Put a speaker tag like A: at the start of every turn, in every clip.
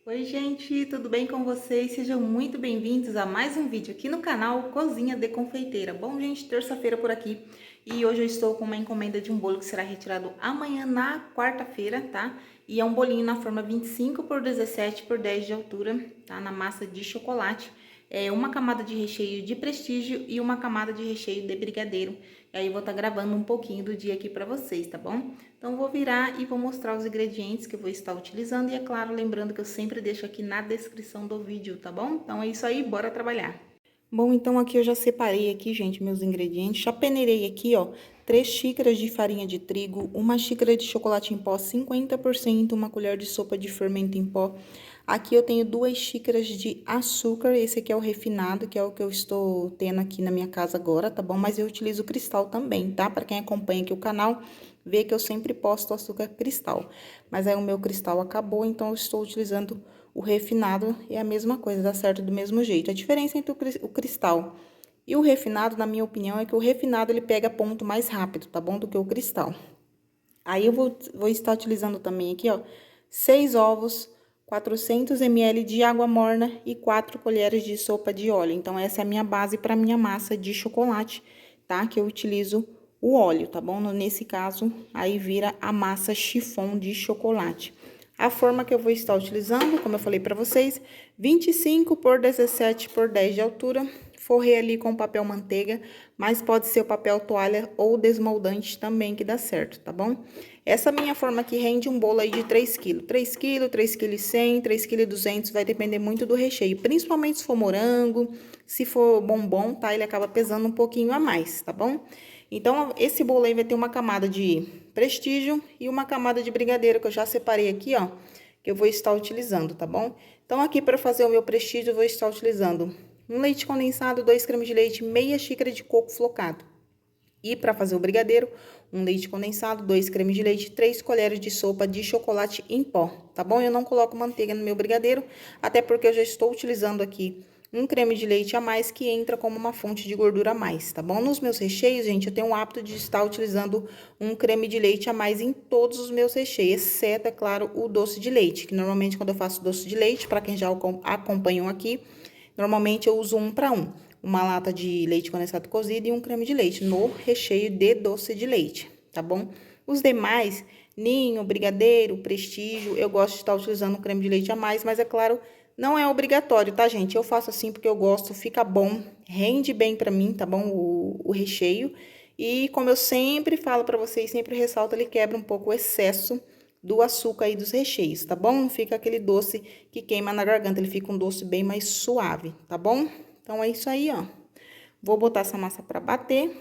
A: Oi gente, tudo bem com vocês? Sejam muito bem-vindos a mais um vídeo aqui no canal Cozinha de Confeiteira. Bom gente, terça-feira por aqui e hoje eu estou com uma encomenda de um bolo que será retirado amanhã na quarta-feira, tá? E é um bolinho na forma 25 por 17 por 10 de altura, tá? Na massa de chocolate. É uma camada de recheio de prestígio e uma camada de recheio de brigadeiro. E aí eu vou estar gravando um pouquinho do dia aqui pra vocês, tá bom? Então vou virar e vou mostrar os ingredientes que eu vou estar utilizando e é claro, lembrando que eu sempre deixo aqui na descrição do vídeo, tá bom? Então é isso aí, bora trabalhar. Bom, então aqui eu já separei aqui, gente, meus ingredientes. Já peneirei aqui, ó, 3 xícaras de farinha de trigo, uma xícara de chocolate em pó 50%, uma colher de sopa de fermento em pó. Aqui eu tenho 2 xícaras de açúcar, esse aqui é o refinado, que é o que eu estou tendo aqui na minha casa agora, tá bom? Mas eu utilizo cristal também, tá? Para quem acompanha aqui o canal, vê que eu sempre posto açúcar cristal. Mas aí o meu cristal acabou, então eu estou utilizando o refinado, é a mesma coisa, dá certo do mesmo jeito. A diferença entre o cristal e o refinado, na minha opinião, é que o refinado ele pega ponto mais rápido, tá bom? Do que o cristal. Aí eu vou estar utilizando também aqui, ó, 6 ovos, 400 ml de água morna e 4 colheres de sopa de óleo. Então, essa é a minha base para minha massa de chocolate, tá? Que eu utilizo o óleo, tá bom? Nesse caso, aí vira a massa chiffon de chocolate. A forma que eu vou estar utilizando, como eu falei para vocês, 25 por 17 por 10 de altura. Forrei ali com papel manteiga, mas pode ser o papel toalha ou desmoldante também que dá certo, tá bom? Essa minha forma aqui rende um bolo aí de 3 kg. 3 kg, 3 kg 100, 3 kg 200, vai depender muito do recheio. Principalmente se for morango, se for bombom, tá? Ele acaba pesando um pouquinho a mais, tá bom? Então, esse bolo aí vai ter uma camada de prestígio e uma camada de brigadeiro, que eu já separei aqui, ó, que eu vou estar utilizando, tá bom? Então, aqui para fazer o meu prestígio, eu vou estar utilizando um leite condensado, 2 cremes de leite, meia xícara de coco flocado. E para fazer o brigadeiro, um leite condensado, 2 cremes de leite, 3 colheres de sopa de chocolate em pó, tá bom? Eu não coloco manteiga no meu brigadeiro, até porque eu já estou utilizando aqui um creme de leite a mais que entra como uma fonte de gordura a mais, tá bom? Nos meus recheios, gente, eu tenho o hábito de estar utilizando um creme de leite a mais em todos os meus recheios, exceto, é claro, o doce de leite, que normalmente quando eu faço doce de leite, para quem já acompanham aqui, normalmente eu uso 1 para 1. Uma lata de leite condensado cozido e um creme de leite no recheio de doce de leite, tá bom? Os demais, ninho, brigadeiro, prestígio, eu gosto de estar utilizando um creme de leite a mais, mas é claro, não é obrigatório, tá, gente? Eu faço assim porque eu gosto, fica bom, rende bem pra mim, tá bom? O recheio. E como eu sempre falo pra vocês, sempre ressalto, ele quebra um pouco o excesso do açúcar aí dos recheios, tá bom? Não fica aquele doce que queima na garganta, ele fica um doce bem mais suave, tá bom? Então, é isso aí, ó. Vou botar essa massa pra bater.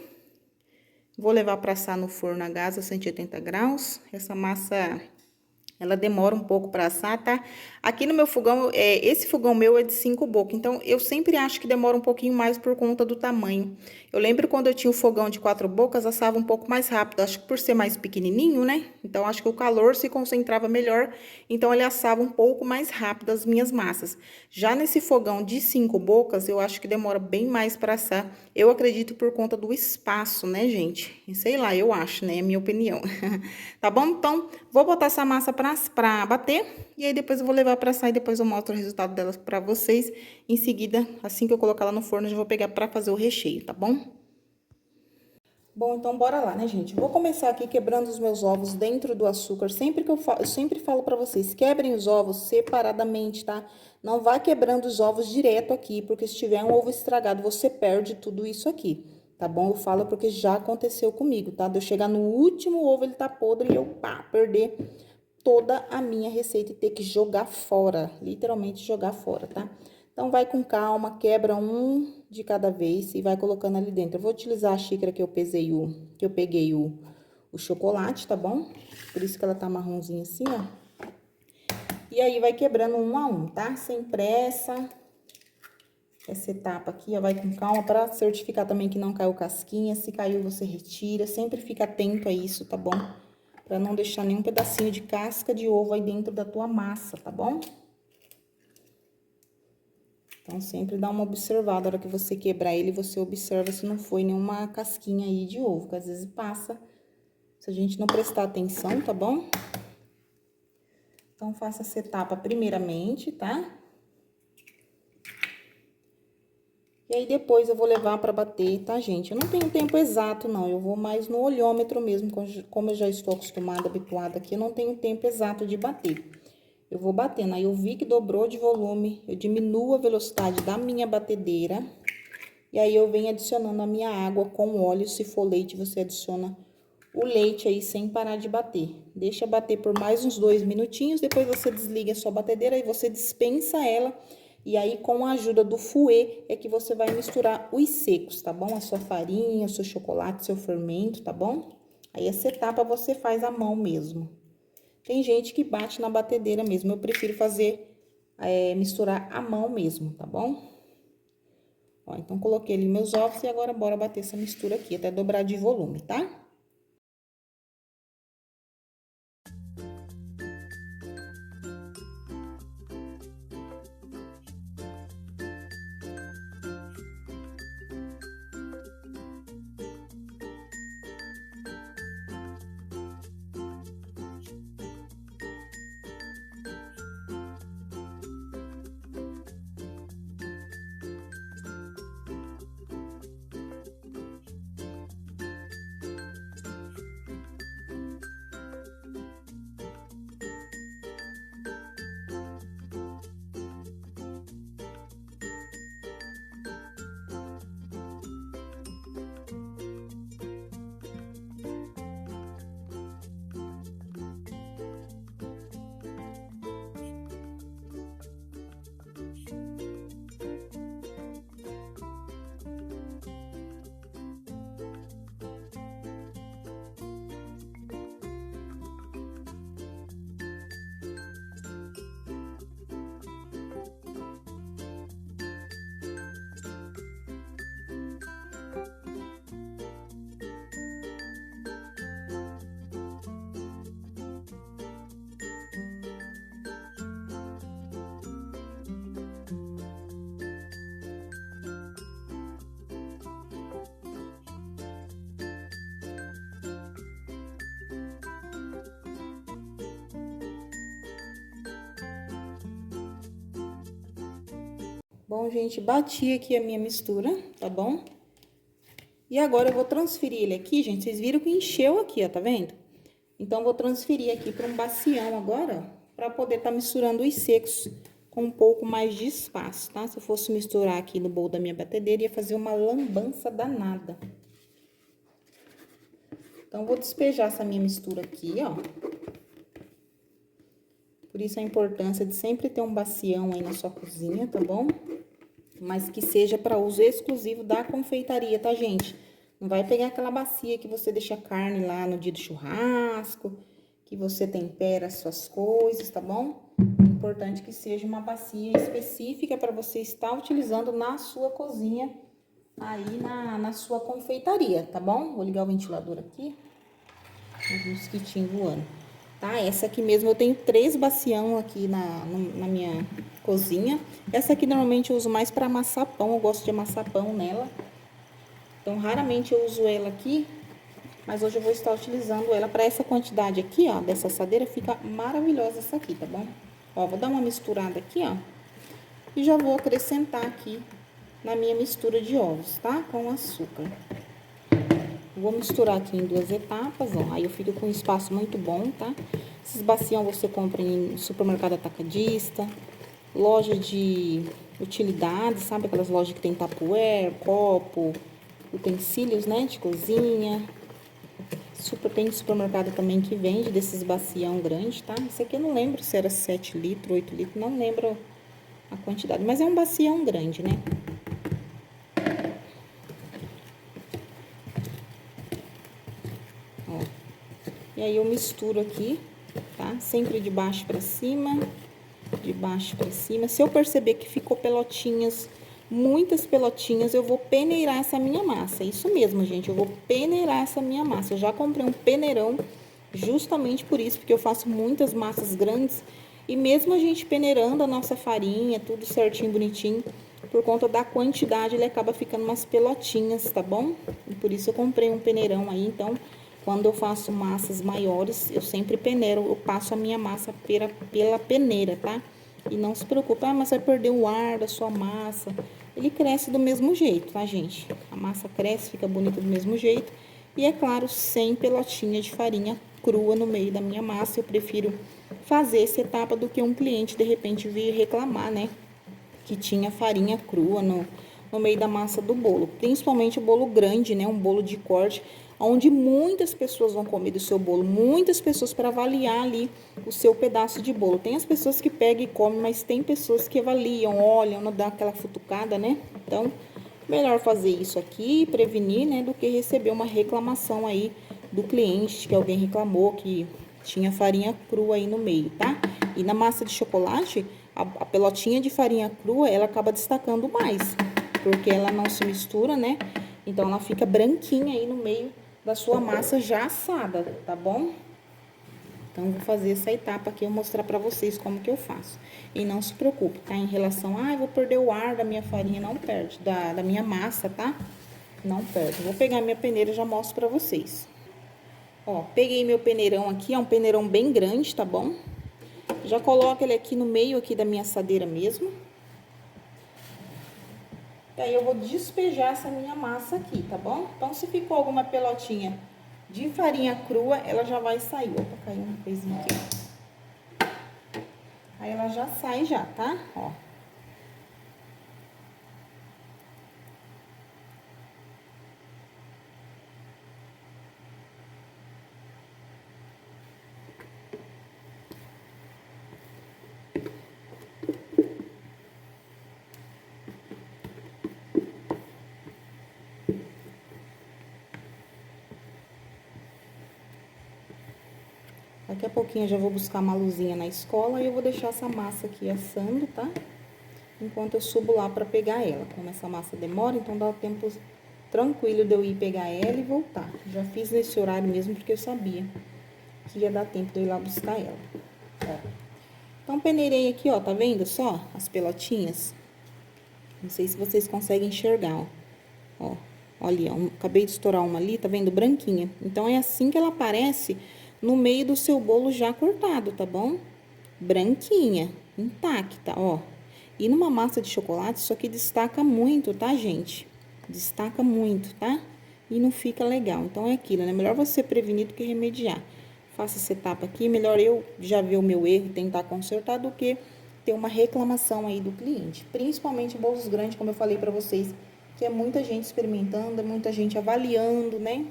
A: Vou levar pra assar no forno a gás a 180 graus. Essa massa ela demora um pouco para assar, tá? Aqui no meu fogão, esse fogão meu é de 5 bocas, então eu sempre acho que demora um pouquinho mais por conta do tamanho. Eu lembro quando eu tinha o fogão de 4 bocas, assava um pouco mais rápido, acho que por ser mais pequenininho, né? Então, acho que o calor se concentrava melhor, então ele assava um pouco mais rápido as minhas massas. Já nesse fogão de 5 bocas, eu acho que demora bem mais para assar. Eu acredito por conta do espaço, né, gente? Sei lá, eu acho, né? É a minha opinião. Tá bom? Então, vou botar essa massa pra bater. E aí, depois eu vou levar pra assar e depois eu mostro o resultado delas pra vocês. Em seguida, assim que eu colocar ela no forno, eu já vou pegar pra fazer o recheio, tá bom? Bom, então bora lá, né, gente? Vou começar aqui quebrando os meus ovos dentro do açúcar. Sempre que eu sempre falo pra vocês, quebrem os ovos separadamente, tá? Não vá quebrando os ovos direto aqui, porque se tiver um ovo estragado, você perde tudo isso aqui, tá bom? Eu falo porque já aconteceu comigo, tá? De eu chegar no último ovo, ele tá podre e eu, pá, perder toda a minha receita e ter que jogar fora, literalmente jogar fora, tá? Então, vai com calma, quebra um de cada vez e vai colocando ali dentro. Eu vou utilizar a xícara que eu peguei o chocolate, tá bom? Por isso que ela tá marronzinha assim, ó. E aí, vai quebrando um a um, tá? Sem pressa. Essa etapa aqui, ó, vai com calma pra certificar também que não caiu casquinha. Se caiu, você retira. Sempre fica atento a isso, tá bom? Pra não deixar nenhum pedacinho de casca de ovo aí dentro da tua massa, tá bom? Então, sempre dá uma observada, a hora que você quebrar ele, você observa se não foi nenhuma casquinha aí de ovo, que às vezes passa, se a gente não prestar atenção, tá bom? Então, faça essa etapa primeiramente, tá? E aí, depois eu vou levar pra bater, tá, gente? Eu não tenho tempo exato, não. Eu vou mais no olhômetro mesmo, como eu já estou acostumada, habituada aqui, eu não tenho tempo exato de bater. Eu vou batendo. Aí, eu vi que dobrou de volume, eu diminuo a velocidade da minha batedeira. E aí, eu venho adicionando a minha água com óleo. Se for leite, você adiciona o leite aí sem parar de bater. Deixa bater por mais uns 2 minutinhos, depois você desliga a sua batedeira e você dispensa ela. E aí, com a ajuda do fouet, é que você vai misturar os secos, tá bom? A sua farinha, o seu chocolate, seu fermento, tá bom? Aí, essa etapa você faz à mão mesmo. Tem gente que bate na batedeira mesmo, eu prefiro fazer, misturar à mão mesmo, tá bom? Ó, então, coloquei ali meus ovos e agora bora bater essa mistura aqui, até dobrar de volume, tá? Bom, gente, bati aqui a minha mistura, tá bom? E agora eu vou transferir ele aqui, gente, vocês viram que encheu aqui, ó, tá vendo? Então, eu vou transferir aqui para um bacião agora, ó, pra poder tá misturando os secos com um pouco mais de espaço, tá? Se eu fosse misturar aqui no bowl da minha batedeira, ia fazer uma lambança danada. Então, vou despejar essa minha mistura aqui, ó. Por isso a importância de sempre ter um bacião aí na sua cozinha, tá bom? Mas que seja para uso exclusivo da confeitaria, tá, gente? Não vai pegar aquela bacia que você deixa a carne lá no dia do churrasco, que você tempera as suas coisas, tá bom? É importante que seja uma bacia específica para você estar utilizando na sua cozinha, aí na sua confeitaria, tá bom? Vou ligar o ventilador aqui, os mosquitinhos voando. Tá? Essa aqui mesmo, eu tenho 3 bacião aqui na minha cozinha. Essa aqui normalmente eu uso mais para amassar pão, eu gosto de amassar pão nela. Então, raramente eu uso ela aqui, mas hoje eu vou estar utilizando ela para essa quantidade aqui, ó, dessa assadeira. Fica maravilhosa essa aqui, tá bom? Ó, vou dar uma misturada aqui, ó, e já vou acrescentar aqui na minha mistura de ovos, tá? Com açúcar. Vou misturar aqui em 2 etapas, ó. Aí eu fico com um espaço muito bom, tá? Esses bacião você compra em supermercado atacadista, loja de utilidades, sabe? Aquelas lojas que tem tupperware, copo, utensílios, né? De cozinha. Tem supermercado também que vende desses bacião grandes, tá? Esse aqui eu não lembro se era 7 litros, 8 litros, não lembro a quantidade. Mas é um bacião grande, né? E aí eu misturo aqui, tá? Sempre de baixo pra cima, de baixo pra cima. Se eu perceber que ficou pelotinhas, muitas pelotinhas, eu vou peneirar essa minha massa. Isso mesmo, gente, eu vou peneirar essa minha massa. Eu já comprei um peneirão justamente por isso, porque eu faço muitas massas grandes. E mesmo a gente peneirando a nossa farinha, tudo certinho, bonitinho, por conta da quantidade, ele acaba ficando umas pelotinhas, tá bom? E por isso eu comprei um peneirão aí, então quando eu faço massas maiores, eu sempre peneiro, eu passo a minha massa pela peneira, tá? E não se preocupe, mas vai perder o ar da sua massa. Ele cresce do mesmo jeito, tá, gente? A massa cresce, fica bonita do mesmo jeito. E, é claro, sem pelotinha de farinha crua no meio da minha massa. Eu prefiro fazer essa etapa do que um cliente, de repente, vir reclamar, né? Que tinha farinha crua no meio da massa do bolo. Principalmente o bolo grande, né? Um bolo de corte, onde muitas pessoas vão comer do seu bolo. Muitas pessoas para avaliar ali o seu pedaço de bolo. Tem as pessoas que pegam e comem, mas tem pessoas que avaliam, olham, não dá aquela futucada, né? Então, melhor fazer isso aqui e prevenir, né? Do que receber uma reclamação aí do cliente, que alguém reclamou que tinha farinha crua aí no meio, tá? E na massa de chocolate, a pelotinha de farinha crua, ela acaba destacando mais, porque ela não se mistura, né? Então, ela fica branquinha aí no meio da sua massa já assada, tá bom? Então, vou fazer essa etapa aqui, eu vou mostrar pra vocês como que eu faço. E não se preocupe, tá? Em relação, eu vou perder o ar da minha farinha, não perde, da minha massa, tá? Não perde. Vou pegar minha peneira e já mostro pra vocês. Ó, peguei meu peneirão aqui, é um peneirão bem grande, tá bom? Já coloco ele aqui no meio aqui da minha assadeira mesmo. E aí, eu vou despejar essa minha massa aqui, tá bom? Então, se ficou alguma pelotinha de farinha crua, ela já vai sair. Opa, caiu uma coisinha aqui. Aí, ela já sai já, tá? Ó. Daqui a pouquinho eu já vou buscar uma luzinha na escola e eu vou deixar essa massa aqui assando, tá? Enquanto eu subo lá pra pegar ela. Como essa massa demora, então dá o tempo tranquilo de eu ir pegar ela e voltar. Já fiz nesse horário mesmo porque eu sabia que ia dar tempo de eu ir lá buscar ela. Ó. Então, peneirei aqui, ó, tá vendo só as pelotinhas? Não sei se vocês conseguem enxergar, ó. Ó, olha, acabei de estourar uma ali, tá vendo? Branquinha. Então, é assim que ela aparece no meio do seu bolo já cortado, tá bom? Branquinha, intacta, ó. E numa massa de chocolate, isso aqui destaca muito, tá, gente? Destaca muito, tá? E não fica legal. Então, é aquilo, né? Melhor você prevenir do que remediar. Faça essa etapa aqui, melhor eu já ver o meu erro e tentar consertar do que ter uma reclamação aí do cliente. Principalmente bolos grandes, como eu falei pra vocês, que é muita gente experimentando, é muita gente avaliando, né?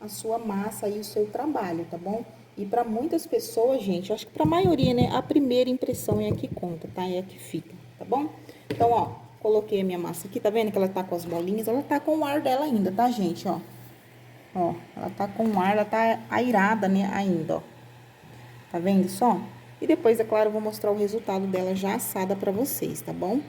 A: A sua massa e o seu trabalho, tá bom? E para muitas pessoas, gente, acho que para a maioria, né, a primeira impressão é a que conta, tá? É a que fica, tá bom? Então, ó, coloquei a minha massa aqui, tá vendo que ela tá com as bolinhas? Ela tá com o ar dela ainda, tá, gente? Ó, ó, ela tá com o ar, ela tá airada, né, ainda, ó. Tá vendo só? E depois, é claro, eu vou mostrar o resultado dela já assada pra vocês, tá bom?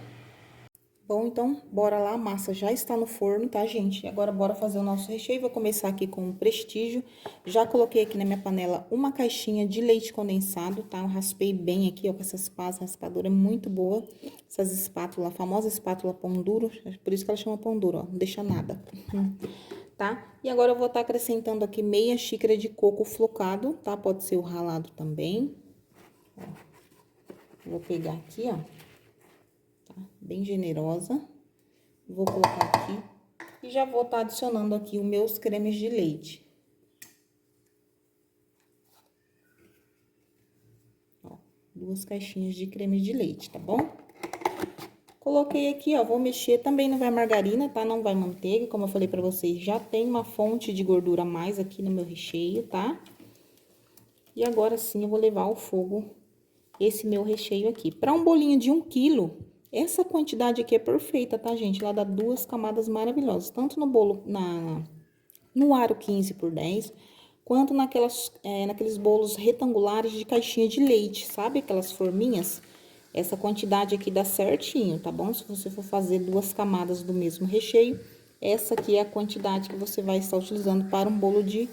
A: Bom, então, bora lá, a massa já está no forno, tá, gente? Agora, bora fazer o nosso recheio. Vou começar aqui com o Prestígio. Já coloquei aqui na minha panela uma caixinha de leite condensado, tá? Eu raspei bem aqui, ó, com essas pás raspadoras, é muito boa. Essas espátulas, a famosa espátula pão duro, por isso que ela chama pão duro, ó, não deixa nada, tá? E agora, eu vou estar acrescentando aqui meia xícara de coco flocado, tá? Pode ser o ralado também. Ó, vou pegar aqui, ó. Bem generosa. Vou colocar aqui e já vou estar adicionando aqui os meus cremes de leite. Ó, 2 caixinhas de creme de leite, tá bom? Coloquei aqui, ó, vou mexer, também não vai margarina, tá? Não vai manteiga, como eu falei pra vocês, já tem uma fonte de gordura a mais aqui no meu recheio, tá? E agora sim eu vou levar ao fogo esse meu recheio aqui. Pra um bolinho de 1 quilo, essa quantidade aqui é perfeita, tá, gente? Ela dá 2 camadas maravilhosas, tanto no bolo, no aro 15x10, quanto naqueles bolos retangulares de caixinha de leite, sabe? Aquelas forminhas. Essa quantidade aqui dá certinho, tá bom? Se você for fazer 2 camadas do mesmo recheio, essa aqui é a quantidade que você vai estar utilizando para um bolo de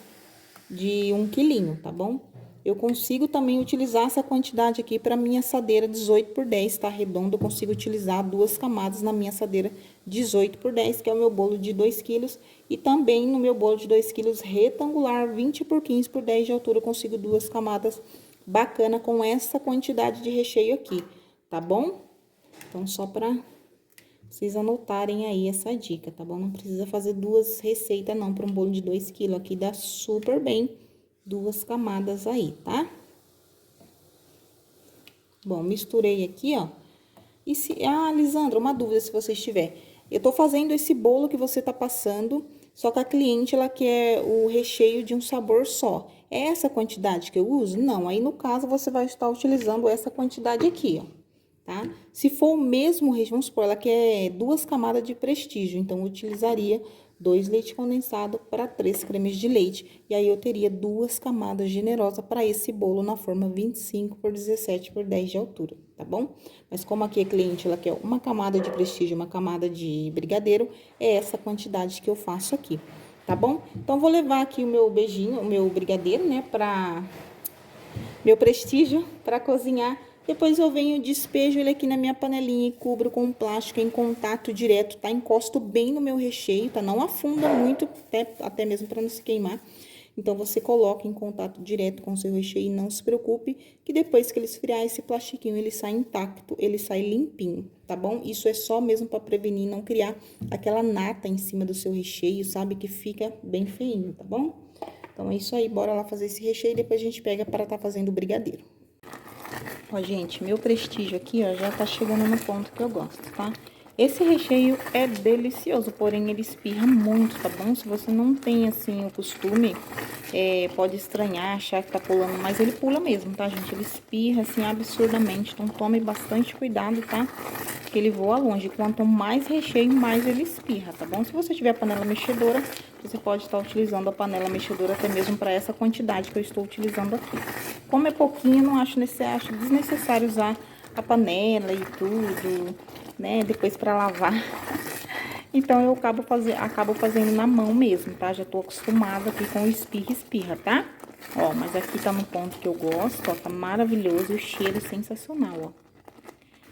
A: 1 quilinho, tá bom? eu consigo também utilizar essa quantidade aqui para minha assadeira 18 por 10, tá? Redonda, eu consigo utilizar 2 camadas na minha assadeira 18 por 10, que é o meu bolo de 2 quilos. E também no meu bolo de 2 quilos retangular, 20 por 15 por 10 de altura, eu consigo 2 camadas bacana com essa quantidade de recheio aqui, tá bom? Então, só para vocês anotarem aí essa dica, tá bom? Não precisa fazer 2 receitas não para um bolo de 2 quilos, aqui dá super bem 2 camadas aí, tá? Bom, misturei aqui, ó. E se... Ah, Lisandra, uma dúvida se você estiver. Eu tô fazendo esse bolo que você tá passando, só que a cliente, ela quer o recheio de um sabor só. É essa quantidade que eu uso? Não, aí no caso, você vai estar utilizando essa quantidade aqui, ó, tá? Se for o mesmo recheio, vamos supor, ela quer 2 camadas de prestígio, então eu utilizaria 2 leite condensado para 3 cremes de leite. E aí, eu teria 2 camadas generosas para esse bolo na forma 25 por 17 por 10 de altura, tá bom? Mas como aqui a cliente, ela quer uma camada de prestígio, uma camada de brigadeiro, é essa quantidade que eu faço aqui, tá bom? Então, vou levar aqui o meu beijinho, o meu brigadeiro, né, meu prestígio para cozinhar. Depois eu venho, despejo ele aqui na minha panelinha e cubro com plástico em contato direto, tá? Encosto bem no meu recheio, tá? Não afunda muito, até mesmo para não se queimar. Então, você coloca em contato direto com o seu recheio e não se preocupe, que depois que ele esfriar, esse plastiquinho, ele sai intacto, ele sai limpinho, tá bom? Isso é só mesmo para prevenir não criar aquela nata em cima do seu recheio, sabe? Que fica bem feinho, tá bom? Então, é isso aí, bora lá fazer esse recheio e depois a gente pega para tá fazendo o brigadeiro. Ó, gente, meu prestígio aqui, ó, já tá chegando no ponto que eu gosto, tá? Esse recheio é delicioso, porém ele espirra muito, tá bom? Se você não tem, assim, o costume, pode estranhar, achar que tá pulando, mas ele pula mesmo, tá, gente? Ele espirra, assim, absurdamente, então tome bastante cuidado, tá? Que ele voa longe. Quanto mais recheio, mais ele espirra, tá bom? Se você tiver panela mexedora, você pode estar utilizando a panela mexedora até mesmo para essa quantidade que eu estou utilizando aqui. Como é pouquinho, não acho desnecessário usar a panela e tudo, né? Depois para lavar. Então, eu acabo fazendo na mão mesmo, tá? Já tô acostumada aqui com o espirra, tá? Ó, mas aqui tá no ponto que eu gosto, ó, tá maravilhoso e o cheiro é sensacional, ó.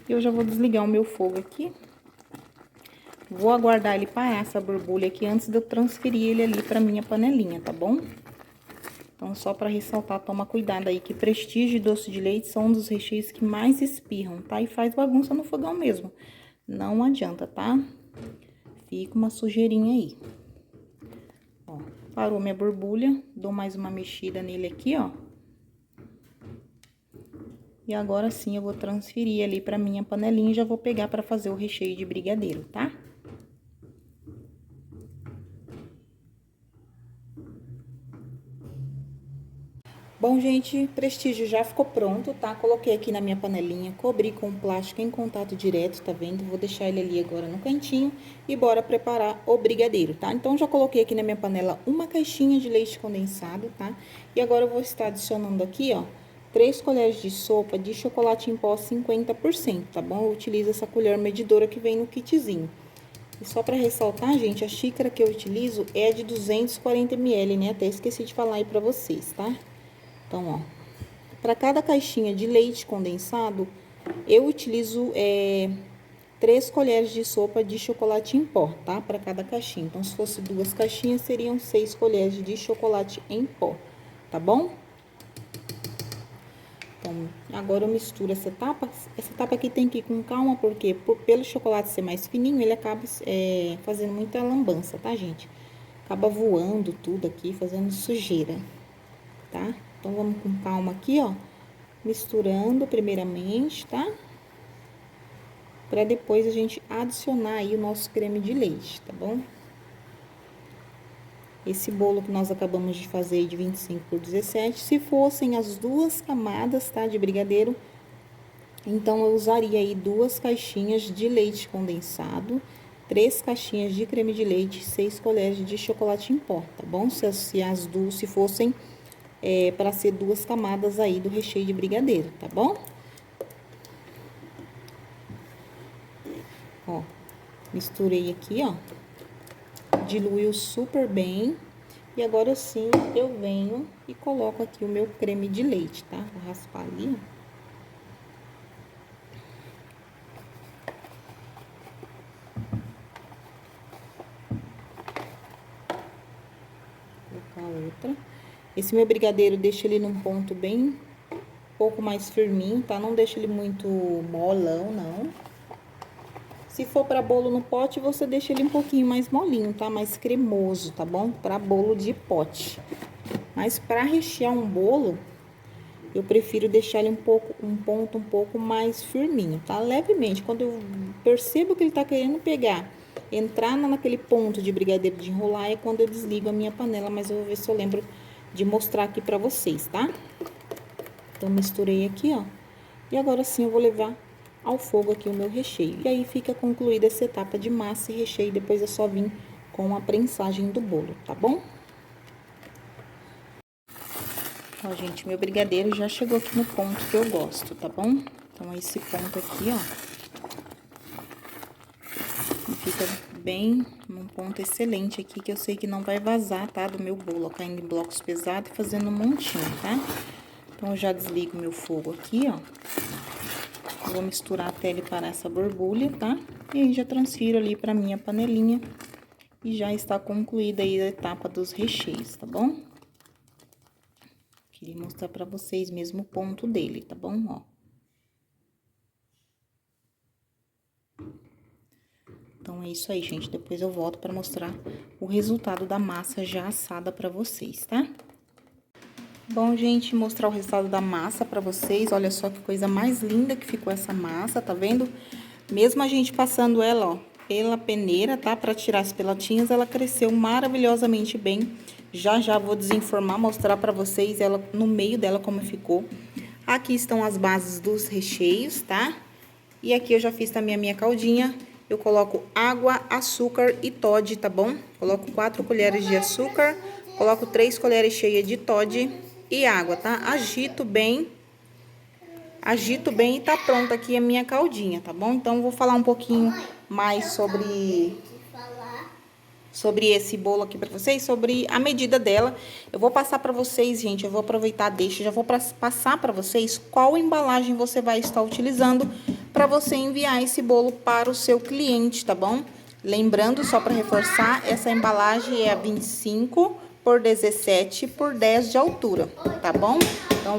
A: Eu já vou desligar o meu fogo aqui. Vou aguardar ele parar essa borbulha aqui antes de eu transferir ele ali pra minha panelinha, tá bom? Então, só pra ressaltar, toma cuidado aí, que prestígio e doce de leite são um dos recheios que mais espirram, tá? E faz bagunça no fogão mesmo. Não adianta, tá? Fica uma sujeirinha aí. Ó, parou minha borbulha, dou mais uma mexida nele aqui, ó. E agora sim, eu vou transferir ali pra minha panelinha e já vou pegar pra fazer o recheio de brigadeiro, tá? Bom, gente, prestígio já ficou pronto, tá? Coloquei aqui na minha panelinha, cobri com plástico em contato direto, tá vendo? Vou deixar ele ali agora no cantinho e bora preparar o brigadeiro, tá? Então, já coloquei aqui na minha panela uma caixinha de leite condensado, tá? E agora eu vou estar adicionando aqui, ó, 3 colheres de sopa de chocolate em pó 50%, tá bom? Eu utilizo essa colher medidora que vem no kitzinho. E só para ressaltar, gente, a xícara que eu utilizo é de 240 ml, né? Até esqueci de falar aí pra vocês, tá? Então, ó, para cada caixinha de leite condensado, eu utilizo 3 colheres de sopa de chocolate em pó, tá? Para cada caixinha. Então, se fosse 2 caixinhas, seriam 6 colheres de chocolate em pó, tá bom? Então, agora eu misturo essa etapa. Essa etapa aqui tem que ir com calma, porque pelo chocolate ser mais fininho, ele acaba fazendo muita lambança, tá, gente? Acaba voando tudo aqui, fazendo sujeira, tá? Então, vamos com calma aqui, ó, misturando primeiramente, tá? Pra depois a gente adicionar aí o nosso creme de leite, tá bom? Esse bolo que nós acabamos de fazer de 25 por 17, se fossem as 2 camadas, tá, de brigadeiro, então eu usaria aí 2 caixinhas de leite condensado, 3 caixinhas de creme de leite, 6 colheres de chocolate em pó, tá bom? Se fossem para ser 2 camadas aí do recheio de brigadeiro, tá bom? Ó, misturei aqui, ó, diluiu super bem. E agora sim, eu venho e coloco aqui o meu creme de leite, tá? Vou raspar ali, ó. Colocar outra. Esse meu brigadeiro, deixa ele num ponto bem, pouco mais firminho, tá? Não deixa ele muito molão, não. Se for para bolo no pote, você deixa ele um pouquinho mais molinho, tá? Mais cremoso, tá bom? Para bolo de pote. Mas para rechear um bolo, eu prefiro deixar ele um ponto um pouco mais firminho, tá? Levemente. Quando eu percebo que ele tá querendo pegar, entrar naquele ponto de brigadeiro de enrolar, é quando eu desligo a minha panela, mas eu vou ver se eu lembro de mostrar aqui pra vocês, tá? Então, misturei aqui, ó. E agora sim eu vou levar ao fogo aqui o meu recheio. E aí fica concluída essa etapa de massa e recheio. Depois é só vir com a prensagem do bolo, tá bom? Ó, gente, meu brigadeiro já chegou aqui no ponto que eu gosto, tá bom? Então, esse ponto aqui, ó. Fica bem num ponto excelente aqui, que eu sei que não vai vazar, tá? Do meu bolo, ó, caindo em blocos pesados e fazendo um montinho, tá? Então, eu já desligo meu fogo aqui, ó. Vou misturar até ele parar essa borbulha, tá? E aí, já transfiro ali pra minha panelinha. E já está concluída aí a etapa dos recheios, tá bom? Queria mostrar pra vocês mesmo o ponto dele, tá bom? Ó. Então, é isso aí, gente. Depois eu volto pra mostrar o resultado da massa já assada pra vocês, tá? Bom, gente, mostrar o resultado da massa pra vocês. Olha só que coisa mais linda que ficou essa massa, tá vendo? Mesmo a gente passando ela, ó, pela peneira, tá? Pra tirar as pelotinhas, ela cresceu maravilhosamente bem. Já vou desenformar, mostrar pra vocês ela no meio dela como ficou. Aqui estão as bases dos recheios, tá? E aqui eu já fiz também a minha caldinha. Eu coloco água, açúcar e Toddy, tá bom? Coloco 4 colheres de açúcar, coloco 3 colheres cheias de Toddy e água, tá? Agito bem e tá pronta aqui a minha caldinha, tá bom? Então, vou falar um pouquinho mais sobre esse bolo aqui pra vocês, sobre a medida dela. Eu vou passar pra vocês, gente, eu vou aproveitar, já vou passar pra vocês qual embalagem você vai estar utilizando pra você enviar esse bolo para o seu cliente, tá bom? Lembrando, só pra reforçar, essa embalagem é a 25 por 17 por 10 de altura, tá bom? Então,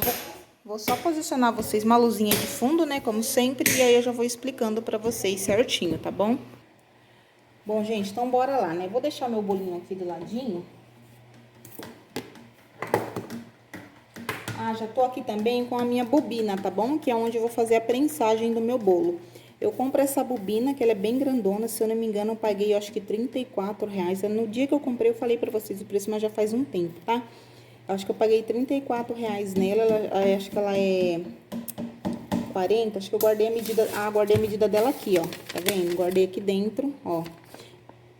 A: vou só posicionar vocês uma luzinha de fundo, né, como sempre, e aí eu já vou explicando pra vocês certinho, tá bom? Bom, gente, então bora lá, né? Vou deixar meu bolinho aqui do ladinho. Ah, já tô aqui também com a minha bobina, tá bom? Que é onde eu vou fazer a prensagem do meu bolo. Eu compro essa bobina, que ela é bem grandona, se eu não me engano, eu paguei, eu acho que R$34. No dia que eu comprei, eu falei pra vocês o preço, mas já faz um tempo, tá? Eu acho que eu paguei R$34 nela, acho que ela é 40, acho que eu guardei a medida dela aqui, ó. Tá vendo? Guardei aqui dentro, ó.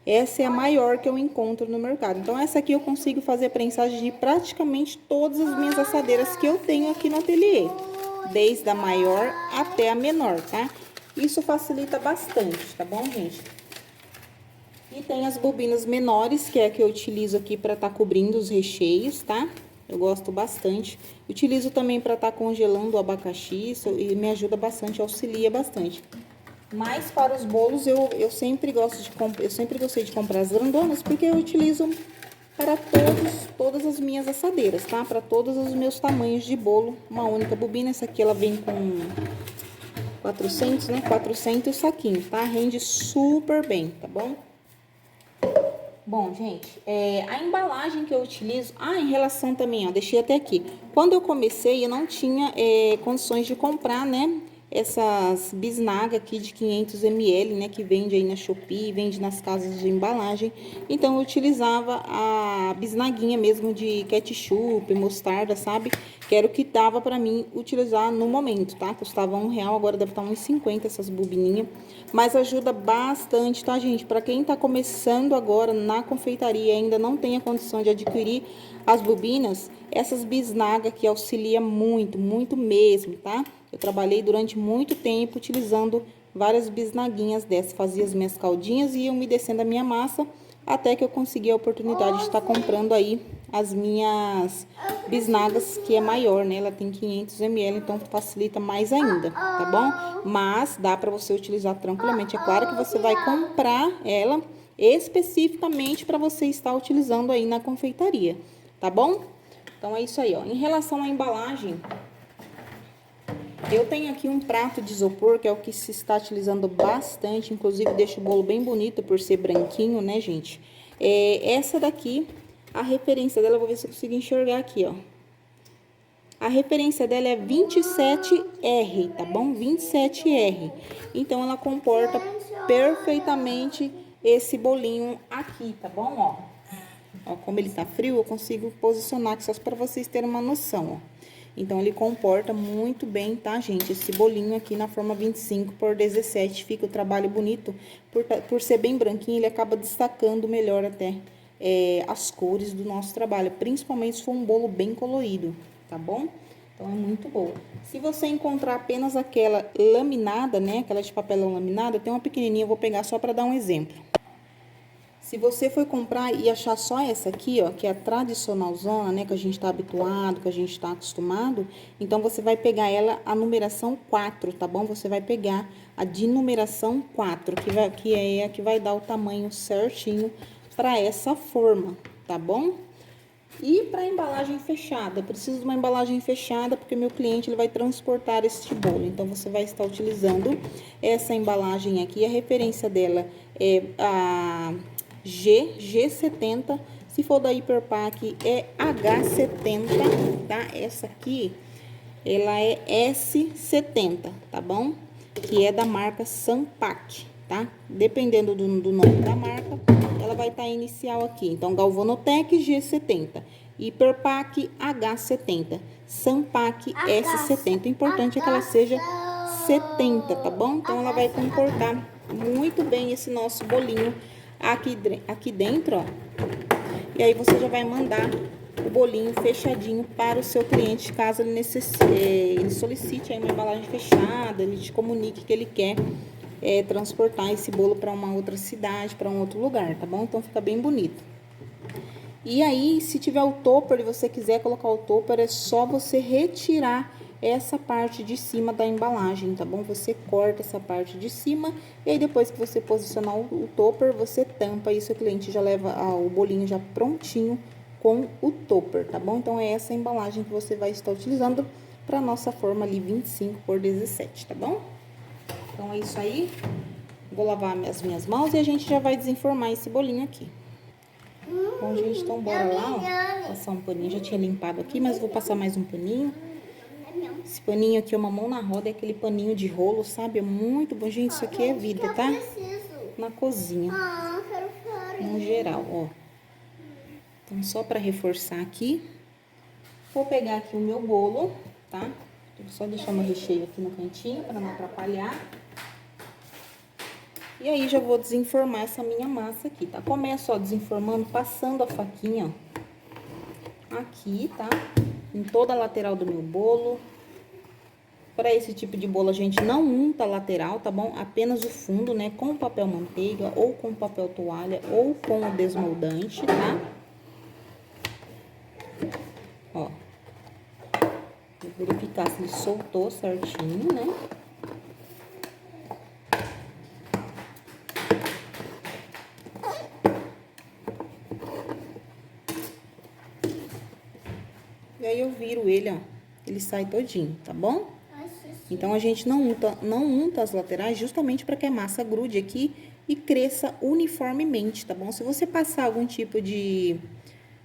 A: Essa é a maior que eu encontro no mercado. Então, essa aqui eu consigo fazer prensagem de praticamente todas as minhas assadeiras que eu tenho aqui no ateliê. Desde a maior até a menor, tá? Isso facilita bastante, tá bom, gente? E tem as bobinas menores, que é a que eu utilizo aqui para estar cobrindo os recheios, tá? Eu gosto bastante. Utilizo também para estar congelando o abacaxi, e me ajuda bastante, auxilia bastante. Mas para os bolos eu sempre gostei de comprar as grandonas, porque eu utilizo para todas as minhas assadeiras, tá? Para todos os meus tamanhos de bolo, uma única bobina. Essa aqui ela vem com 400, né? 400 saquinhos, tá? Rende super bem, tá bom? Bom, gente, a embalagem que eu utilizo... Ah, em relação também, ó, deixei até aqui. Quando eu comecei, eu não tinha condições de comprar, né, essas bisnaga aqui de 500 ml, né, que vende aí na Shopee, vende nas casas de embalagem. Então, eu utilizava a bisnaguinha mesmo de ketchup, mostarda, sabe? Que era o que dava pra mim utilizar no momento, tá? Custava R$1, agora deve estar uns 50 essas bobininhas. Mas ajuda bastante, tá, gente? Pra quem tá começando agora na confeitaria e ainda não tem a condição de adquirir as bobinas, essas bisnaga que auxilia muito, muito mesmo, tá? Eu trabalhei durante muito tempo utilizando várias bisnaguinhas dessas. Fazia as minhas caldinhas e ia umedecendo a minha massa até que eu consegui a oportunidade de estar comprando aí as minhas bisnagas, que é maior, né? Ela tem 500 ml, então facilita mais ainda, tá bom? Mas dá pra você utilizar tranquilamente. É claro que você vai comprar ela especificamente para você estar utilizando aí na confeitaria, tá bom? Então é isso aí, ó. Em relação à embalagem, eu tenho aqui um prato de isopor, que é o que se está utilizando bastante, inclusive deixa o bolo bem bonito por ser branquinho, né, gente? Essa daqui, a referência dela, eu vou ver se eu consigo enxergar aqui, ó. A referência dela é 27R, tá bom? 27R. Então, ela comporta perfeitamente esse bolinho aqui, tá bom? Ó, como ele tá frio, eu consigo posicionar aqui só para vocês terem uma noção, ó. Então, ele comporta muito bem, tá, gente? Esse bolinho aqui na forma 25 por 17. Fica o trabalho bonito. Por ser bem branquinho, ele acaba destacando melhor até as cores do nosso trabalho. Principalmente se for um bolo bem colorido, tá bom? Então, é muito boa. Se você encontrar apenas aquela laminada, né? Aquela de papelão laminada, tem uma pequenininha, eu vou pegar só para dar um exemplo. Se você for comprar e achar só essa aqui, ó, que é a tradicionalzona, né, que a gente tá habituado, que a gente tá acostumado, então você vai pegar ela a numeração 4, tá bom? Você vai pegar a de numeração 4, que é a que vai dar o tamanho certinho para essa forma, tá bom? E para embalagem fechada, eu preciso de uma embalagem fechada porque meu cliente ele vai transportar este bolo. Então você vai estar utilizando essa embalagem aqui, a referência dela é a G70, se for da Hiperpac é H70, tá? Essa aqui, ela é S70, tá bom? Que é da marca Sampak, tá? Dependendo do nome da marca, ela vai estar inicial aqui. Então, Galvanotec G70, Hiperpac H70, Sampak S70. O importante é que ela seja 70, tá bom? Então, ela vai comportar muito bem esse nosso bolinho aqui dentro, ó. E aí, você já vai mandar o bolinho fechadinho para o seu cliente, caso ele solicite aí uma embalagem fechada, ele te comunique que ele quer transportar esse bolo para uma outra cidade, para um outro lugar, tá bom? Então, fica bem bonito. E aí, se tiver o topper e você quiser colocar o topper, é só você retirar essa parte de cima da embalagem, tá bom? Você corta essa parte de cima e aí depois que você posicionar o topper, você tampa e seu cliente já leva o bolinho já prontinho com o topper, tá bom? Então, é essa embalagem que você vai estar utilizando para nossa forma ali 25 por 17, tá bom? Então, é isso aí. Vou lavar as minhas mãos e a gente já vai desenformar esse bolinho aqui. Bom, gente, então bora lá, ó. Passar um paninho. Já tinha limpado aqui, mas vou passar mais um paninho. Esse paninho aqui é uma mão na roda, é aquele paninho de rolo, sabe? É muito bom. Gente, isso aqui é vida, tá? Na cozinha. No geral, ó. Então, só pra reforçar aqui. Vou pegar aqui o meu bolo, tá? Vou só deixar meu recheio aqui no cantinho pra não atrapalhar. E aí, já vou desenformar essa minha massa aqui, tá? Começo, ó, desenformando, passando a faquinha, ó, aqui, tá? Em toda a lateral do meu bolo. Para esse tipo de bolo, a gente não unta a lateral, tá bom? Apenas o fundo, né? Com papel manteiga, ou com papel toalha, ou com o desmoldante, tá? Ó. Vou verificar se ele soltou certinho, né? E aí, eu viro ele, ó. Ele sai todinho, tá bom? Então, a gente não unta as laterais justamente para que a massa grude aqui e cresça uniformemente, tá bom? Se você passar algum tipo de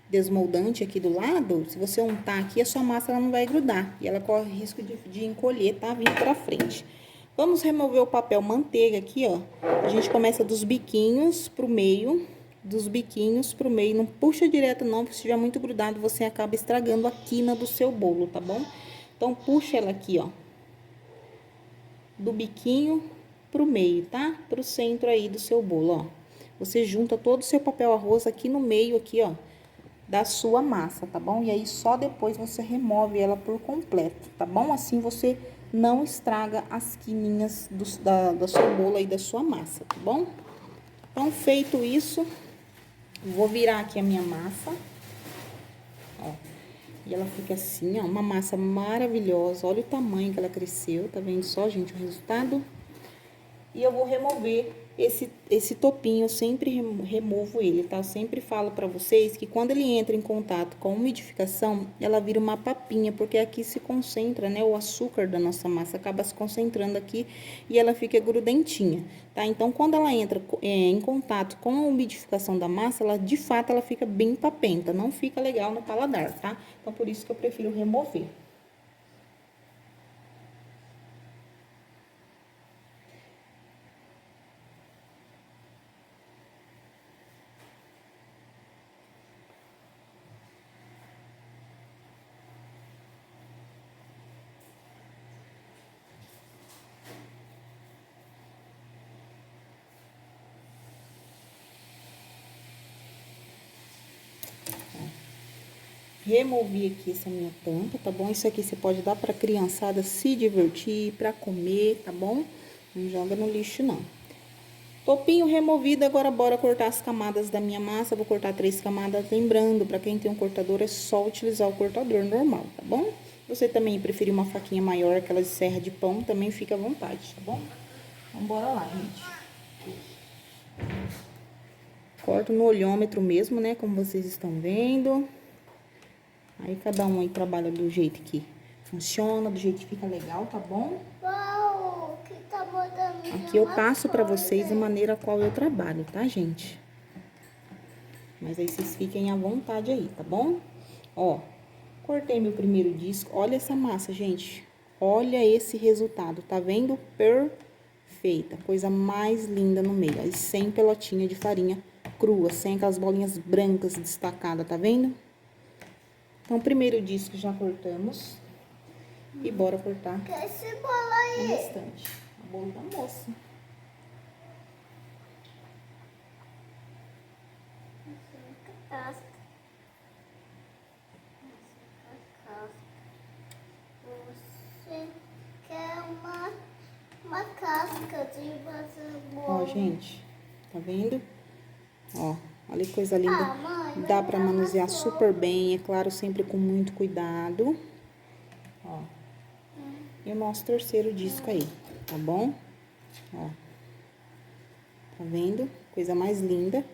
A: desmoldante aqui do lado, se você untar aqui, a sua massa ela não vai grudar. E ela corre risco de encolher, tá? Vindo pra frente. Vamos remover o papel manteiga aqui, ó. A gente começa dos biquinhos pro meio, dos biquinhos pro meio. Não puxa direto não, porque se estiver muito grudado, você acaba estragando a quina do seu bolo, tá bom? Então, puxa ela aqui, ó. Do biquinho pro meio, tá? Pro centro aí do seu bolo, ó. Você junta todo o seu papel arroz aqui no meio, aqui, ó, da sua massa, tá bom? E aí, só depois você remove ela por completo, tá bom? Assim, você não estraga as quininhas da sua bolo aí, da sua massa, tá bom? Então, feito isso, Vou virar aqui a minha massa, ó. E ela fica assim, ó, uma massa maravilhosa. Olha o tamanho que ela cresceu, tá vendo só, gente, o resultado? E eu vou remover esse topinho, eu sempre removo ele, tá? Eu sempre falo pra vocês que quando ele entra em contato com a umidificação, ela vira uma papinha, porque aqui se concentra, né? O açúcar da nossa massa acaba se concentrando aqui e ela fica grudentinha, tá? Então, quando ela entra em contato com a umidificação da massa, ela, de fato, ela fica bem papenta, não fica legal no paladar, tá? Então, por isso que eu prefiro remover. Removi aqui essa minha tampa, tá bom? Isso aqui você pode dar pra criançada se divertir, pra comer, tá bom? Não joga no lixo, não. Topinho removido, agora bora cortar as camadas da minha massa. Vou cortar 3 camadas, lembrando, pra quem tem um cortador, é só utilizar o cortador normal, tá bom? Você também preferir uma faquinha maior, aquela de serra de pão, também fica à vontade, tá bom? Então, bora lá, gente. Corto no olhômetro mesmo, né? Como vocês estão vendo. Aí, cada um aí trabalha do jeito que funciona, do jeito que fica legal, tá bom?
B: Uau, que tá botando
A: aqui eu passo pra vocês a maneira qual eu trabalho, tá, gente? Mas aí vocês fiquem à vontade aí, tá bom? Ó, cortei meu primeiro disco. Olha essa massa, gente. Olha esse resultado, tá vendo? Perfeita. Coisa mais linda no meio. Aí, sem pelotinha de farinha crua, sem aquelas bolinhas brancas destacadas, tá vendo? Então, o primeiro disco já cortamos. E bora cortar
B: que esse bolo aí?
A: o restante. O bolo da moça.
B: Casca. Você quer uma casca de fazer bolo?
A: Ó, gente, tá vendo? Ó, olha que coisa linda.
B: Mãe,
A: Dá pra manusear super bem, é claro, sempre com muito cuidado. Ó. E o nosso terceiro disco aí, tá bom? Ó. Tá vendo? Coisa mais linda.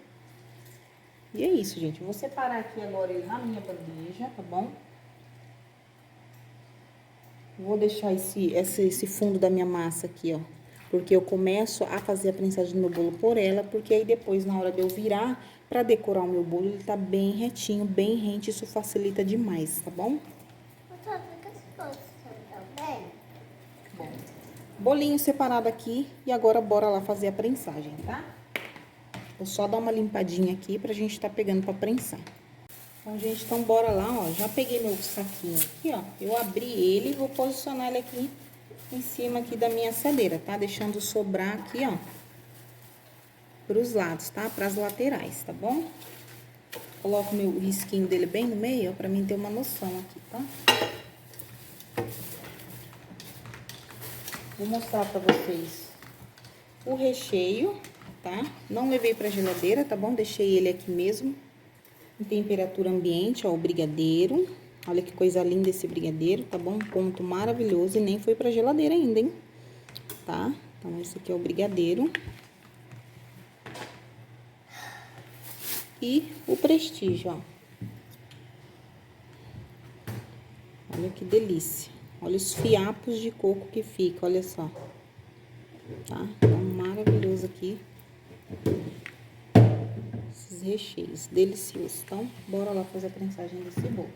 A: E é isso, gente. Eu vou separar aqui agora ele na minha bandeja, tá bom? Vou deixar esse fundo da minha massa aqui, ó. Porque eu começo a fazer a prensagem do meu bolo por ela, porque aí depois, na hora de eu virar, pra decorar o meu bolo, ele tá bem retinho, bem rente, isso facilita demais, tá bom? Bom, bolinho separado aqui, e agora bora lá fazer a prensagem, tá? Vou só dar uma limpadinha aqui pra gente tá pegando pra prensar. Então, gente, então bora lá, ó. Já peguei meu saquinho aqui, ó. Eu abri ele e vou posicionar ele aqui em cima aqui da minha assadeira, tá? Deixando sobrar aqui, ó, pros lados, tá? Pras laterais, tá bom? Coloco meu risquinho dele bem no meio, ó, pra mim ter uma noção aqui, tá? Vou mostrar pra vocês o recheio, tá? Não levei pra geladeira, tá bom? Deixei ele aqui mesmo, em temperatura ambiente, ó, o brigadeiro. Olha que coisa linda esse brigadeiro, tá bom? Um ponto maravilhoso e nem foi pra geladeira ainda, hein? Tá? Então, esse aqui é o brigadeiro. E o prestígio, ó. Olha que delícia. Olha os fiapos de coco que fica, olha só. Tá? Então, maravilhoso aqui. Esses recheios, deliciosos. Então, bora lá fazer a prensagem desse bolo.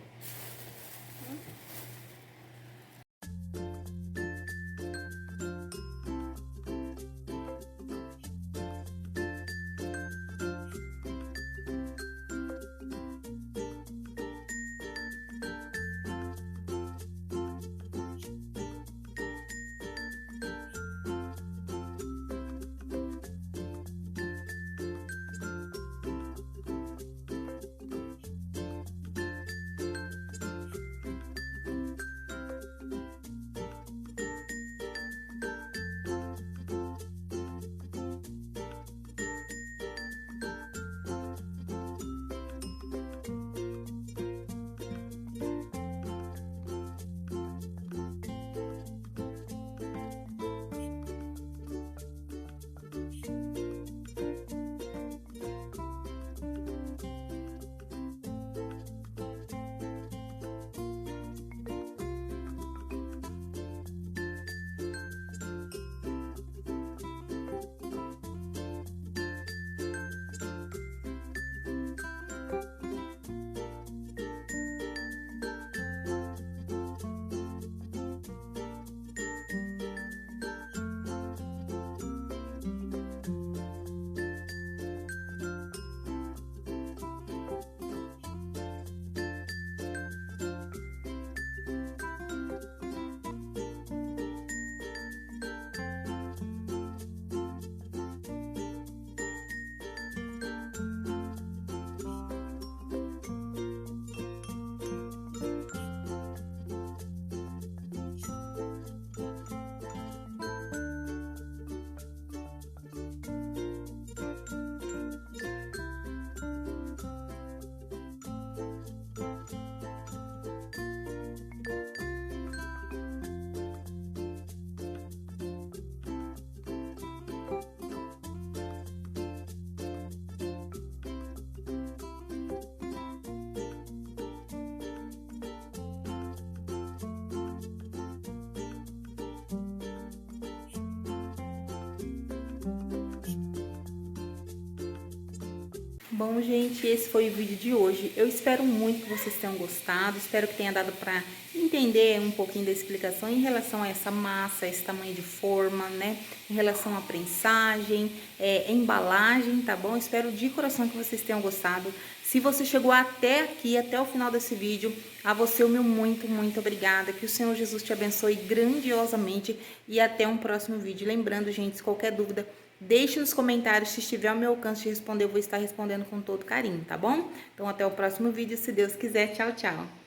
A: Bom, gente, esse foi o vídeo de hoje. Eu espero muito que vocês tenham gostado. Espero que tenha dado para entender um pouquinho da explicação em relação a essa massa, esse tamanho de forma, né? Em relação à prensagem, embalagem, tá bom? Espero de coração que vocês tenham gostado. Se você chegou até aqui, até o final desse vídeo, a você o meu muito, muito obrigada. Que o Senhor Jesus te abençoe grandiosamente e até um próximo vídeo. Lembrando, gente, se qualquer dúvida, deixe nos comentários, se estiver ao meu alcance de responder, eu vou estar respondendo com todo carinho, tá bom? Então, até o próximo vídeo, se Deus quiser. Tchau, tchau!